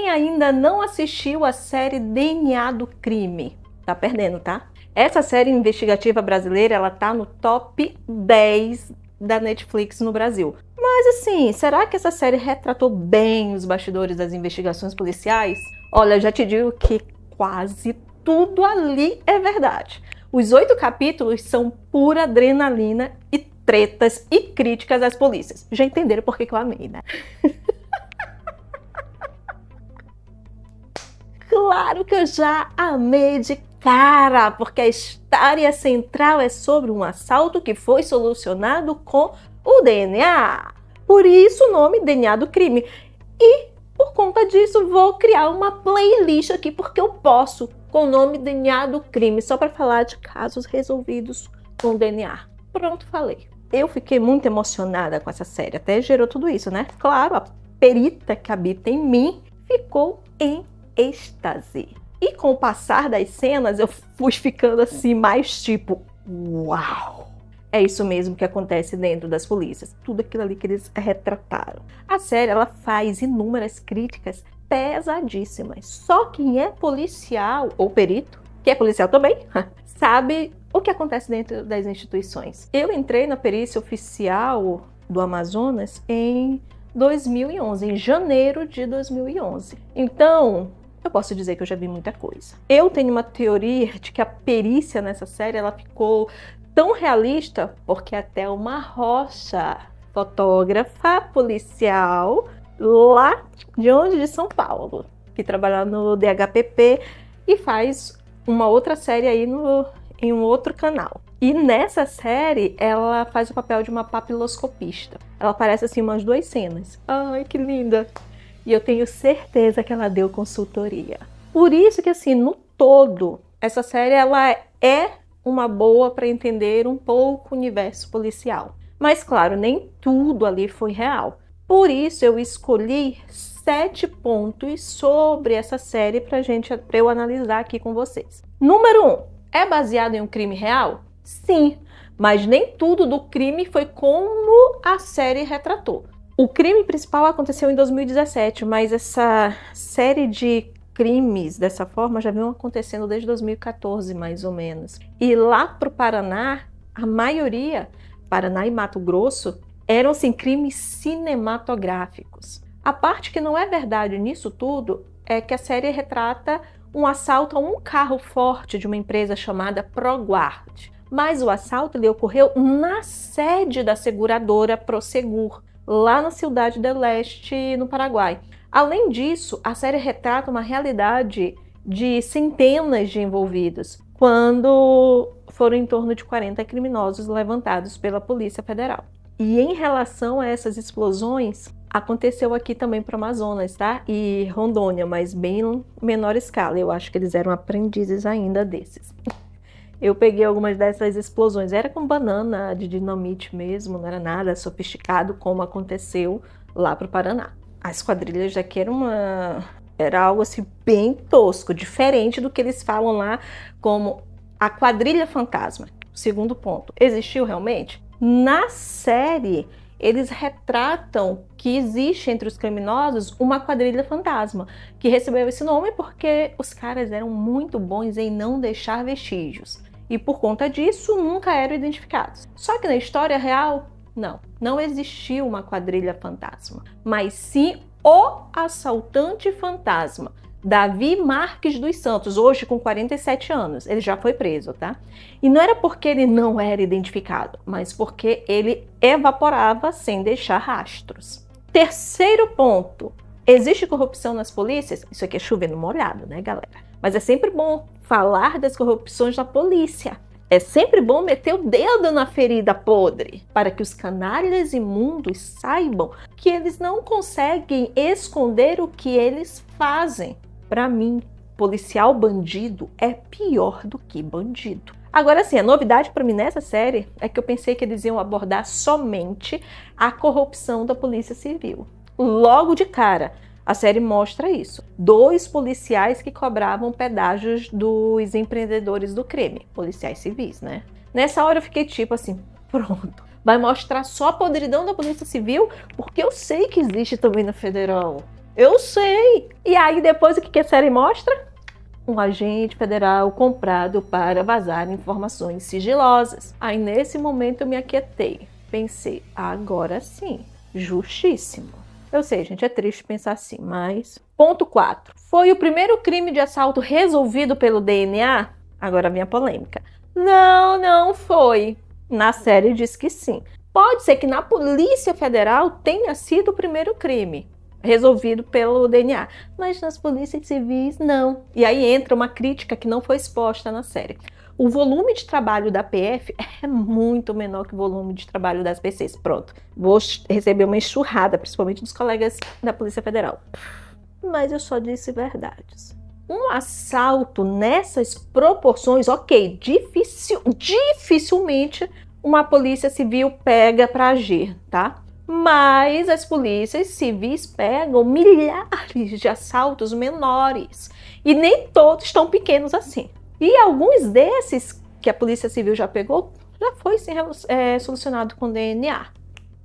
Quem ainda não assistiu a série DNA do Crime, tá perdendo, tá? Essa série investigativa brasileira, ela tá no top 10 da Netflix no Brasil. Mas assim, será que essa série retratou bem os bastidores das investigações policiais? Olha, já te digo que quase tudo ali é verdade. Os 8 capítulos são pura adrenalina e tretas e críticas às polícias. Já entenderam por que eu amei, né? Claro que eu já amei de cara, porque a história central é sobre um assalto que foi solucionado com o DNA. Por isso o nome DNA do Crime. E por conta disso vou criar uma playlist aqui, porque eu posso, com o nome DNA do Crime, só para falar de casos resolvidos com DNA. Pronto, falei. Eu fiquei muito emocionada com essa série, até gerou tudo isso, né? Claro, a perita que habita em mim ficou em êxtase. E com o passar das cenas, eu fui ficando assim, mais tipo, uau! É isso mesmo que acontece dentro das polícias. Tudo aquilo ali que eles retrataram. A série, ela faz inúmeras críticas pesadíssimas. Só quem é policial, ou perito, que é policial também, sabe o que acontece dentro das instituições. Eu entrei na perícia oficial do Amazonas em 2011, em janeiro de 2011. Então, eu posso dizer que eu já vi muita coisa. Eu tenho uma teoria de que a perícia nessa série, ela ficou tão realista porque até uma Rocha, fotógrafa policial lá de onde? De São Paulo, que trabalha no DHPP e faz uma outra série aí em um outro canal. E nessa série, ela faz o papel de uma papiloscopista. Ela aparece assim umas 2 cenas. Ai, que linda! E eu tenho certeza que ela deu consultoria. Por isso que, assim, no todo, essa série ela é uma boa para entender um pouco o universo policial. Mas, claro, nem tudo ali foi real. Por isso, eu escolhi 7 pontos sobre essa série para eu analisar aqui com vocês. Número 1. É baseado em um crime real? Sim, mas nem tudo do crime foi como a série retratou. O crime principal aconteceu em 2017, mas essa série de crimes dessa forma já vinham acontecendo desde 2014, mais ou menos. E lá pro Paraná, a maioria, Paraná e Mato Grosso, eram assim, crimes cinematográficos. A parte que não é verdade nisso tudo é que a série retrata um assalto a um carro forte de uma empresa chamada ProGuard. Mas o assalto ele ocorreu na sede da seguradora Prosegur, lá na Cidade del Este, no Paraguai. Além disso, a série retrata uma realidade de centenas de envolvidos, quando foram em torno de 40 criminosos levantados pela Polícia Federal. E em relação a essas explosões, aconteceu aqui também para o Amazonas, tá? E Rondônia, mas bem menor escala. Eu acho que eles eram aprendizes ainda desses. Eu peguei algumas dessas explosões, era com banana de dinamite mesmo, não era nada sofisticado como aconteceu lá para o Paraná. As quadrilhas daqui era algo assim bem tosco, diferente do que eles falam lá como a quadrilha fantasma. Segundo ponto, existiu realmente? Na série, eles retratam que existe entre os criminosos uma quadrilha fantasma, que recebeu esse nome porque os caras eram muito bons em não deixar vestígios. E por conta disso, nunca eram identificados. Só que na história real, não existiu uma quadrilha fantasma, mas sim o assaltante fantasma, Davi Marques dos Santos, hoje com 47 anos. Ele já foi preso, tá? E não era porque ele não era identificado, mas porque ele evaporava sem deixar rastros. Terceiro ponto. Existe corrupção nas polícias? Isso aqui é chovendo molhado, né, galera? Mas é sempre bom falar das corrupções da polícia. É sempre bom meter o dedo na ferida podre, para que os canalhas imundos saibam que eles não conseguem esconder o que eles fazem. Para mim, policial bandido é pior do que bandido. Agora sim, a novidade para mim nessa série é que eu pensei que eles iam abordar somente a corrupção da Polícia Civil. Logo de cara, a série mostra isso. 2 policiais que cobravam pedágios dos empreendedores do crime. Policiais civis, né? Nessa hora eu fiquei tipo assim, pronto. Vai mostrar só a podridão da Polícia Civil? Porque eu sei que existe também na Federal. Eu sei. E aí depois o que a série mostra? Um agente federal comprado para vazar informações sigilosas. Aí nesse momento eu me aquietei. Pensei, agora sim, justíssimo. Eu sei, gente, é triste pensar assim, mas... Ponto 4. Foi o primeiro crime de assalto resolvido pelo DNA? Agora vem a polêmica. Não, não foi. Na série diz que sim. Pode ser que na Polícia Federal tenha sido o primeiro crime resolvido pelo DNA, mas nas polícias civis não. E aí entra uma crítica que não foi exposta na série. O volume de trabalho da PF é muito menor que o volume de trabalho das PCs. Pronto, vou receber uma enxurrada, principalmente dos colegas da Polícia Federal. Mas eu só disse verdades. Um assalto nessas proporções, ok, dificilmente uma polícia civil pega para agir, tá? Mas as polícias civis pegam milhares de assaltos menores. E nem todos tão pequenos assim. E alguns desses que a Polícia Civil já pegou, já foi sim, solucionado com DNA,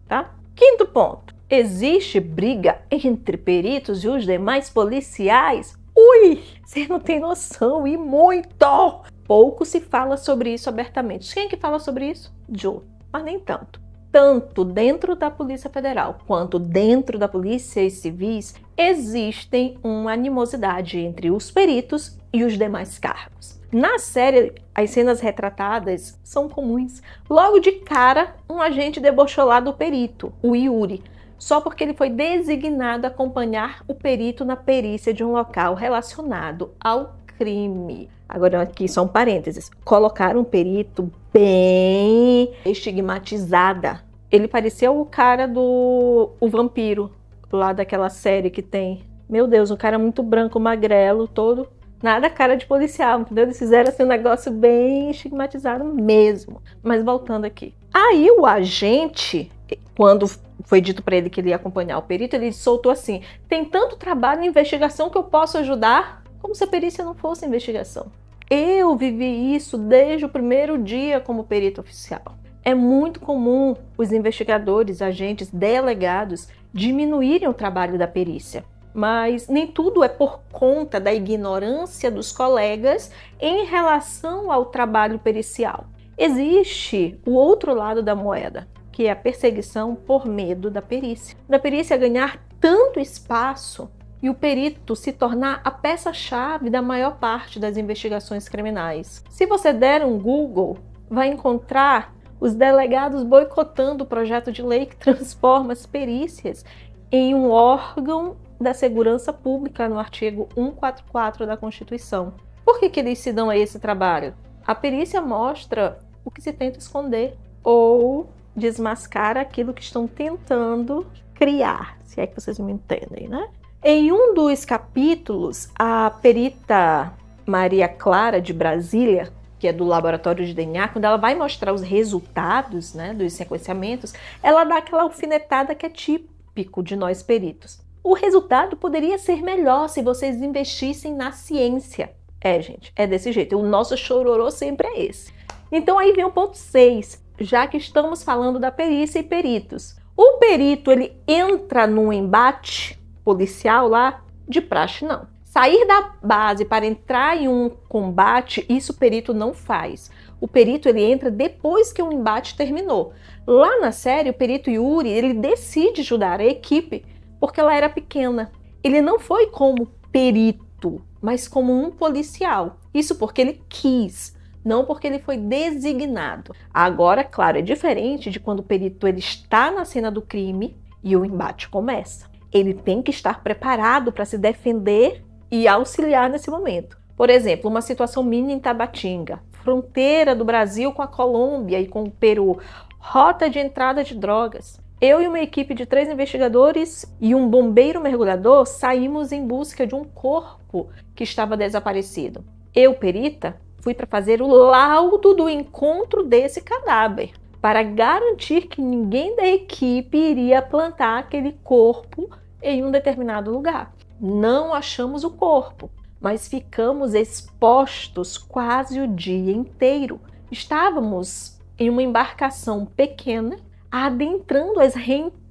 tá? Quinto ponto. Existe briga entre peritos e os demais policiais? Ui, você não tem noção, e muito! Pouco se fala sobre isso abertamente. Quem é que fala sobre isso? Joe, mas nem tanto. Tanto dentro da Polícia Federal quanto dentro da Polícia Civis, existem uma animosidade entre os peritos e os demais cargos. Na série, as cenas retratadas são comuns. Logo de cara, um agente debochou lá do perito, o Yuri, só porque ele foi designado a acompanhar o perito na perícia de um local relacionado ao crime. Agora aqui só um parênteses. Colocaram um perito bem estigmatizada. Ele parecia o cara o vampiro, lá daquela série que tem. Meu Deus, um cara muito branco, magrelo, todo... Nada cara de policial, entendeu? Eles fizeram assim um negócio bem estigmatizado mesmo. Mas voltando aqui. Aí o agente, quando foi dito para ele que ele ia acompanhar o perito, ele soltou assim: tem tanto trabalho em investigação que eu posso ajudar? Como se a perícia não fosse investigação. Eu vivi isso desde o primeiro dia como perito oficial. É muito comum os investigadores, agentes, delegados diminuírem o trabalho da perícia. Mas nem tudo é por conta da ignorância dos colegas em relação ao trabalho pericial. Existe o outro lado da moeda, que é a perseguição por medo da perícia. Da perícia ganhar tanto espaço e o perito se tornar a peça-chave da maior parte das investigações criminais. Se você der um Google, vai encontrar os delegados boicotando o projeto de lei que transforma as perícias em um órgão da segurança pública no artigo 144 da Constituição. Por que eles se dão a esse trabalho? A perícia mostra o que se tenta esconder ou desmascara aquilo que estão tentando criar, se é que vocês me entendem, né? Em um dos capítulos, a perita Maria Clara de Brasília, que é do laboratório de DNA, quando ela vai mostrar os resultados, né, dos sequenciamentos, ela dá aquela alfinetada que é típico de nós peritos. O resultado poderia ser melhor se vocês investissem na ciência. É, gente, é desse jeito. O nosso chororô sempre é esse. Então aí vem o ponto 6, já que estamos falando da perícia e peritos. O perito, ele entra num embate policial lá? De praxe, não. Sair da base para entrar em um combate, isso o perito não faz. O perito, ele entra depois que o embate terminou. Lá na série, o perito Yuri, ele decide ajudar a equipe porque ela era pequena. Ele não foi como perito, mas como um policial. Isso porque ele quis, não porque ele foi designado. Agora, claro, é diferente de quando o perito ele está na cena do crime e o embate começa. Ele tem que estar preparado para se defender e auxiliar nesse momento. Por exemplo, uma situação mini em Tabatinga, fronteira do Brasil com a Colômbia e com o Peru, rota de entrada de drogas. Eu e uma equipe de 3 investigadores e um bombeiro mergulhador saímos em busca de um corpo que estava desaparecido. Eu, perita, fui para fazer o laudo do encontro desse cadáver, para garantir que ninguém da equipe iria plantar aquele corpo em um determinado lugar. Não achamos o corpo, mas ficamos expostos quase o dia inteiro. Estávamos em uma embarcação pequena, adentrando as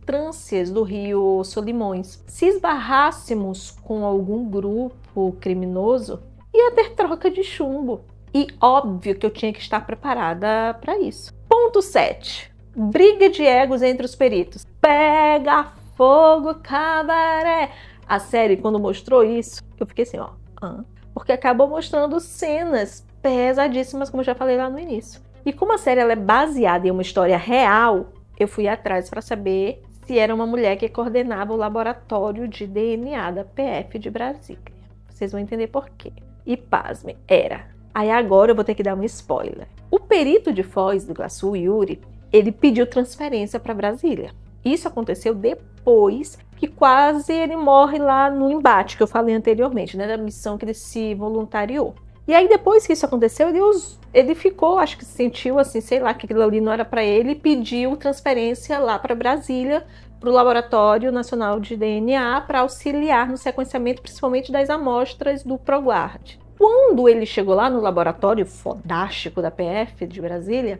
entrâncias do rio Solimões. Se esbarrássemos com algum grupo criminoso, ia ter troca de chumbo. E óbvio que eu tinha que estar preparada para isso. Ponto 7. Briga de egos entre os peritos. Pega fogo, cabaré! A série, quando mostrou isso, eu fiquei assim, porque acabou mostrando cenas pesadíssimas, como eu já falei lá no início. E como a série ela é baseada em uma história real, eu fui atrás para saber se era uma mulher que coordenava o laboratório de DNA da PF de Brasília. Vocês vão entender por quê. E pasmem, era. Aí agora eu vou ter que dar um spoiler. O perito de Foz do Iguaçu, Yuri, ele pediu transferência para Brasília. Isso aconteceu depois que quase ele morre lá no embate que eu falei anteriormente, né, da missão que ele se voluntariou. E aí depois que isso aconteceu, ele ficou, acho que se sentiu assim, sei lá, que aquilo ali não era para ele, e pediu transferência lá para Brasília, para o Laboratório Nacional de DNA, para auxiliar no sequenciamento, principalmente das amostras do Proguard. Quando ele chegou lá no laboratório fodástico da PF de Brasília,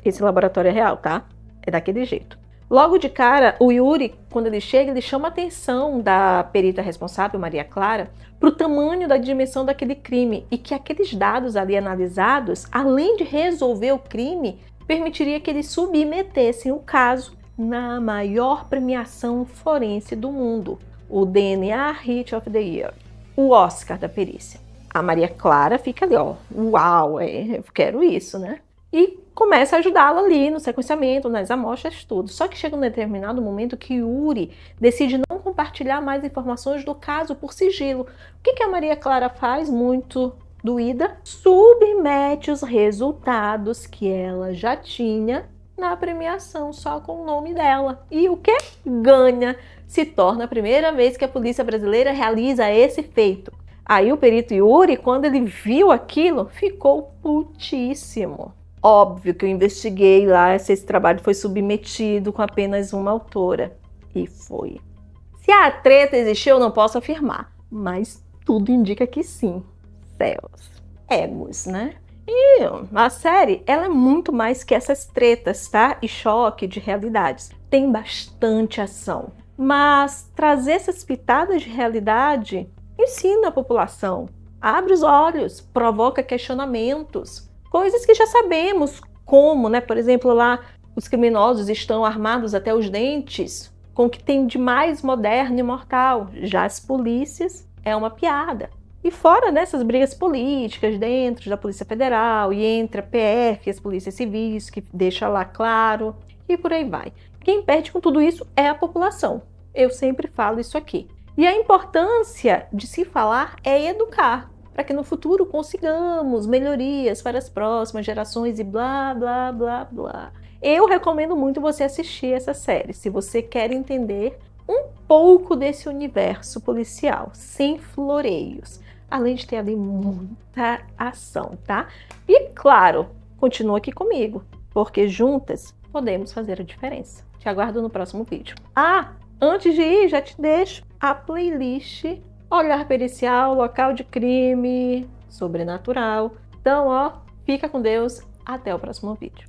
esse laboratório é real, tá? É daquele jeito. Logo de cara, o Yuri, quando ele chega, ele chama a atenção da perita responsável, Maria Clara, para o tamanho da dimensão daquele crime e que aqueles dados ali analisados, além de resolver o crime, permitiria que eles submetessem o caso na maior premiação forense do mundo, o DNA Hit of the Year, o Oscar da perícia. A Maria Clara fica ali, uau, eu quero isso, né? E começa a ajudá-la ali no sequenciamento, nas amostras, tudo. Só que chega um determinado momento que Yuri decide não compartilhar mais informações do caso por sigilo. O que a Maria Clara faz, muito doída? Submete os resultados que ela já tinha na premiação, só com o nome dela. E o que? Ganha. Se torna a primeira vez que a polícia brasileira realiza esse feito. Aí o perito Yuri, quando ele viu aquilo, ficou putíssimo. Óbvio que eu investiguei lá se esse trabalho foi submetido com apenas uma autora. E foi. Se a treta existiu, eu não posso afirmar. Mas tudo indica que sim. Céus. Egos, né? E a série, ela é muito mais que essas tretas, tá? E choque de realidades. Tem bastante ação. Mas trazer essas pitadas de realidade ensina a população. Abre os olhos, provoca questionamentos. Coisas que já sabemos, como, né? Por exemplo, lá os criminosos estão armados até os dentes, com o que tem de mais moderno e mortal. Já as polícias é uma piada. E fora dessas brigas políticas dentro da Polícia Federal e entre a PF e as polícias civis, que deixa lá claro, e por aí vai. Quem perde com tudo isso é a população. Eu sempre falo isso aqui. E a importância de se falar é educar, para que no futuro consigamos melhorias para as próximas gerações e blá, blá, blá, blá. Eu recomendo muito você assistir essa série, se você quer entender um pouco desse universo policial, sem floreios, além de ter ali muita ação, tá? E claro, continua aqui comigo, porque juntas podemos fazer a diferença. Te aguardo no próximo vídeo. Antes de ir, já te deixo a playlist Olhar Pericial, Local de Crime, Sobrenatural. Então, fica com Deus. Até o próximo vídeo.